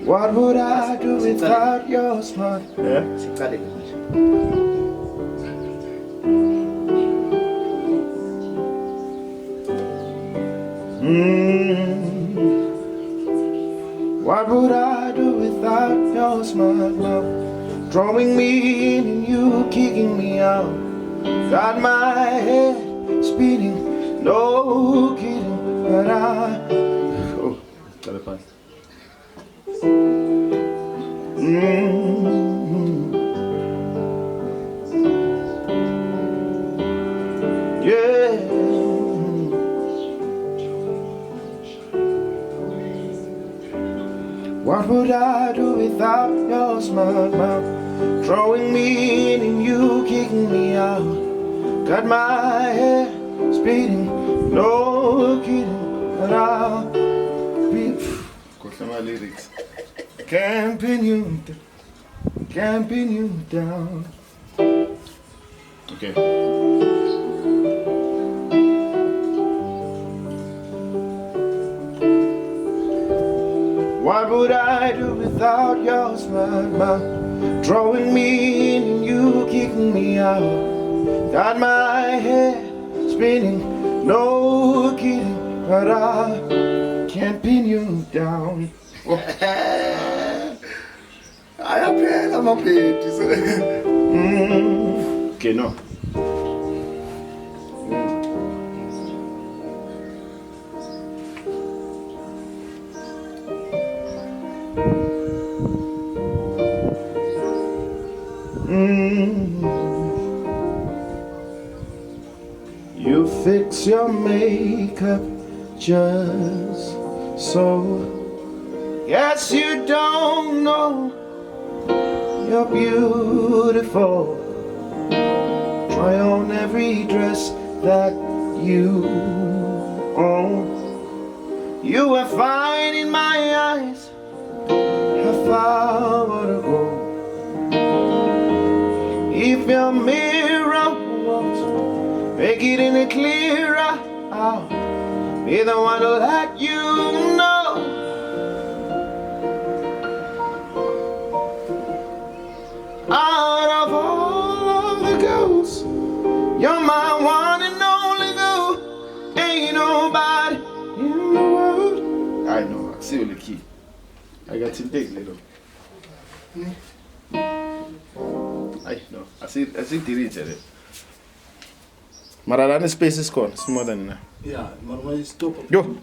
What would I do without your smile? What would I do without your smile? Drawing me in and you kicking me out. Got my head spinning, no kidding, but oh, got a pass. Yeah. What would I do without your smile? Drawing me in and you kicking me out. Got my head spinning, no kidding, and I'll be. Got my lyrics. Can't pin you down. Okay. What would I do without your smile? Drawing me in and you kicking me out. Got my head spinning, no kidding, but I can't pin you down. I'm a pain. Okay, no. You fix your makeup just so. Yes, you don't know you're beautiful. Try on every dress that you own. You are fine in my eyes. How far would I go? If your mirror won't make it any clearer, I'll be the one to let you know. Out of all of the girls, you're my one and only girl. Ain't nobody in the world. I know, I see the key. I got some things, little. I know, I see the reach at it. Maradana space is gone, it's more than enough. Yeah, but when you stop. Yo.